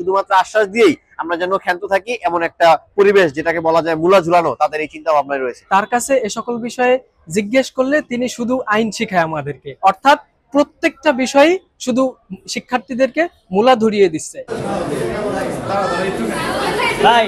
শুধুমাত্র আশ্বাস দিয়েই আমরা যেন ক্ষান্ত থাকি এমন একটা পরিবেশ, যেটাকে বলা যায় মূলা ঝুলানো, তাদের এই চিন্তা ভাবনায় রয়েছে। তার কাছে এ সকল বিষয়ে জিজ্ঞেস করলে তিনি শুধু আইন শিখায় আমাদেরকে, অর্থাৎ প্রত্যেকটা বিষয়ে শুধু শিক্ষার্থীদেরকে মূলা ধরিয়ে দিচ্ছে। ভাই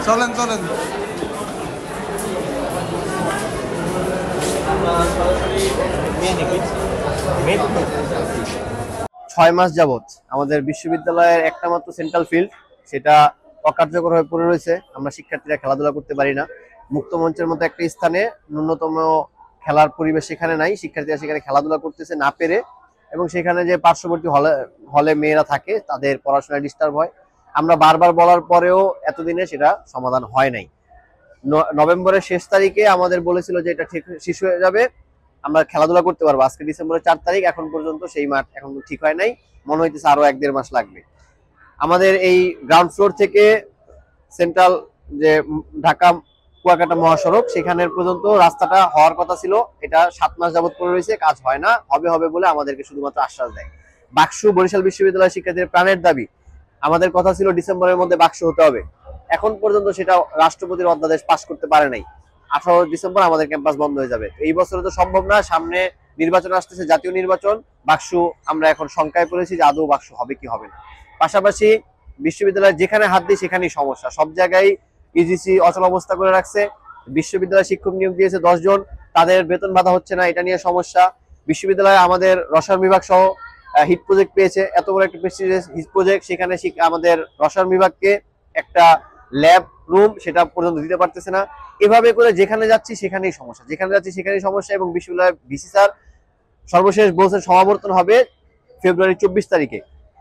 চলেন চলেন। 6 মাস যাবত আমাদের বিশ্ববিদ্যালয়ের একটা মাত্র সেন্ট্রাল ফিল্ড, সেটা অকার্যকর হয়ে পড়ে রয়েছে। আমরা শিক্ষার্থীরা খেলাধুলা করতে পারি না। মুক্ত মঞ্চের মতো একটা স্থানে ন্যূনতম খেলার পরিবেশ সেখানে নাই, শিক্ষার্থীরা সেখানে খেলাধুলা করতেছে না পেরে, এবং সেখানে যে পার্শ্ববর্তী হলে মেয়েরা থাকে তাদের পড়াশোনায় ডিস্টার্ব হয়। আমরা বারবার বলার পরেও এতদিনে সেটা সমাধান হয় নাই। নভেম্বরের শেষ তারিখে আমাদের বলেছিল যে এটা ঠিক শেষ হয়ে যাবে, আমরা খেলাধুলা করতে পারবো। আজকে ডিসেম্বরের 4 তারিখ, এখন পর্যন্ত সেই মাঠ এখন ঠিক হয় নাই, মনে হইতেছে আরো 1-1.5 মাস লাগবে। আমাদের এই গ্রাউন্ড ফ্লোর থেকে সেন্ট্রাল যে ঢাকা কুয়াকাটা মহাসড়ক সেখানের পর্যন্ত রাস্তাটা হওয়ার কথা ছিল, এটা 7 মাস যাবত পড়ে রয়েছে, কাজ হয় না। হবে হবে বলে আমাদেরকে শুধুমাত্র আশ্বাস দেয়। বাকসু বরিশাল বিশ্ববিদ্যালয়ের শিক্ষার্থীদের প্রাণের দাবি, আমাদের কথা ছিল ডিসেম্বরের মধ্যে বাকসু হতে হবে, এখন পর্যন্ত সেটা রাষ্ট্রপতির অধ্যাদেশ পাস করতে পারে নাই। 18 ডিসেম্বর আমাদের ক্যাম্পাস বন্ধ হয়ে যাবে। এই বছরে তো সম্ভব না, সামনে নির্বাচন আসতেছে, জাতীয় নির্বাচন। বাকসু আমরা এখন শঙ্কায় পড়েছি যে আদৌ বাকসু হবে কি হবে না। পাশাপাশি বিশ্ববিদ্যালয়ের যেখানে হাত দিই সেখানেই সমস্যা, সব জায়গায় ইউজিসি অচল অবস্থা করে রাখছে। বিশ্ববিদ্যালয় শিক্ষক নিয়োগ দিয়েছে 10 জন, তাদের বেতন বাধা হচ্ছে না, এটা নিয়ে সমস্যা। বিশ্ববিদ্যালয়ে আমাদের রসায়ন বিভাগ সহ হিট প্রজেক্ট পেয়েছে, এত বড় একটা প্রেস্টিজিয়াস হিট প্রজেক্ট, সেখানে আমাদের রসায়ন বিভাগকে একটা ল্যাব রুম সেটা পর্যন্ত দিতে পারতেছে না। এভাবে করে যেখানে যাচ্ছি সেখানেই সমস্যা, যেখানে যাচ্ছি সেখানেই সমস্যা। এবং বিশ্ববিদ্যালয়ের ভিসি স্যার সর্বশেষ বলছেন সমাবর্তন হবে ফেব্রুয়ারি 24 তারিখে।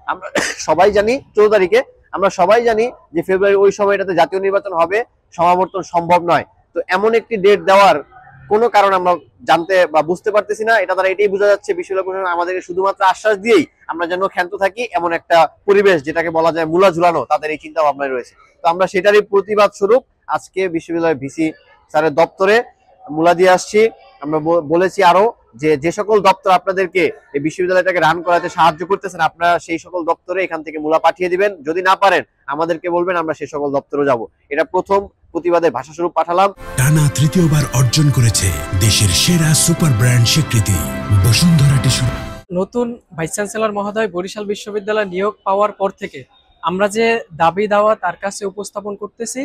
আমরা সবাই জানি 14 তারিখে, আমরা সবাই জানি যে ফেব্রুয়ারি ওই সময়টাতে জাতীয় নির্বাচন হবে, সমাবর্তন সম্ভব নয়। তো এমন একটি ডেট দেওয়ার কোনো কারণ আমরা জানতে বা বুঝতে পারতেছি না। এটা দ্বারা এটাই বোঝা যাচ্ছে বিশ্ববিদ্যালয় প্রশাসন আমাদেরকে শুধুমাত্র আশ্বাস দিয়েই আমরা যেন ক্ষান্ত থাকি এমন একটা পরিবেশ, যেটাকে বলা যায় মূলা ঝুলানো, তাদের এই চিন্তা ভাবনায় রয়েছে। তো আমরা সেটারই প্রতিবাদ স্বরূপ আজকে বিশ্ববিদ্যালয়ের ভিসি স্যারের দপ্তরে মূলা দিয়ে আসছি। আমরা বলেছি আরো যে সকল দপ্তর আপনাদেরকে এই বিশ্ববিদ্যালয়টাকে রান করাতে সাহায্য করতেছেন, আপনারা সেই সকল দপ্তরে এখান থেকে মূলা পাঠিয়ে দিবেন। যদি না পারেন আমাদেরকে বলবেন, আমরা সেই সকল দপ্তরে যাব। এটা প্রথম প্রতিবাদের ভাষাস্বরূপ পাঠালাম। টানা তৃতীয়বার অর্জন করেছে দেশের সেরা সুপার ব্র্যান্ড স্বীকৃতি বসুন্ধরা টিস্যু। নতুন ভাইস চ্যান্সেলর মহোদয় বরিশাল বিশ্ববিদ্যালয় নিয়োগ পাওয়ার পর থেকে আমরা যে দাবি দাওয়া তার কাছে উপস্থাপন করতেছি,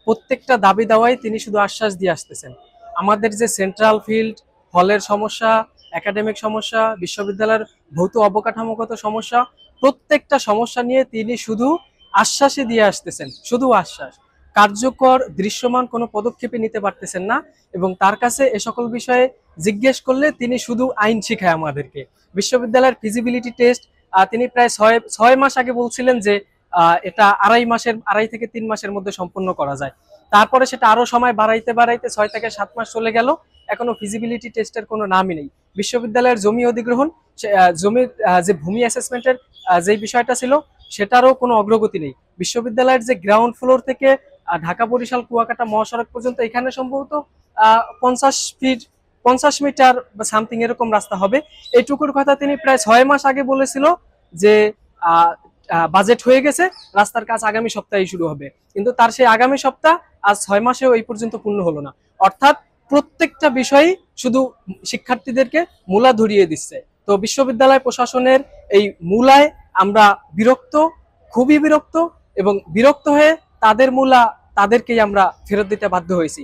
প্রত্যেকটা দাবি দাওয়াই তিনি শুধু আশ্বাস দিয়ে আসতেছেন। আমাদের যে সেন্ট্রাল ফিল্ড, হলের সমস্যা, একাডেমিক সমস্যা, বিশ্ববিদ্যালয়ের ভৌত অবকাঠামোগত সমস্যা, প্রত্যেকটা সমস্যা নিয়ে তিনি শুধু আশ্বাসই দিয়ে আসতেছেন, শুধু আশ্বাস। কার্যকর দৃশ্যমান কোনো পদক্ষেপই নিতে পারতেছেন না, এবং তার কাছে এ সকল বিষয়ে জিজ্ঞেস করলে তিনি শুধু আইন শিখায় আমাদেরকে। বিশ্ববিদ্যালয়ের ফিজিবিলিটি টেস্ট তিনি প্রায় 6 মাস আগে বলছিলেন যে এটা 2.5 থেকে 3 মাসের মধ্যে সম্পন্ন করা যায়। তারপরে সেটা আরো সময় বাড়াইতে 6 থেকে 7 মাস চলে গেল, এখনো ফিজিবিলিটি টেস্টের কোনো নামই নেই। বিশ্ববিদ্যালয়ের জমি অধিগ্রহণ, জমির যে ভূমি অ্যাসেসমেন্টের যে বিষয়টা ছিল সেটারও কোনো অগ্রগতি নেই। বিশ্ববিদ্যালয়ের যে গ্রাউন্ড ফ্লোর থেকে ঢাকা বরিশাল কুয়াকাটা মহাসড়ক পর্যন্ত এখানে সম্ভবত 50 মিটার বা সামথিং এরকম রাস্তা হবে। এইটুকুর কথা তিনি প্রায় 6 মাস আগে বলেছিল যে বাজেট হয়ে গেছে, রাস্তার কাজ আগামী সপ্তাহে শুরু হবে, কিন্তু তার সেই আগামী সপ্তাহ আজ 6 মাসেও এই পর্যন্ত পূর্ণ হলো না। অর্থাৎ প্রত্যেকটা বিষয়ই শুধু শিক্ষার্থীদেরকে মূলা ধরিয়ে দিচ্ছে। তো বিশ্ববিদ্যালয় প্রশাসনের এই মূলায় আমরা বিরক্ত, খুবই বিরক্ত, এবং বিরক্ত হয়ে তাদের মূলা তাদেরকেই আমরা ফেরত দিতে বাধ্য হয়েছি।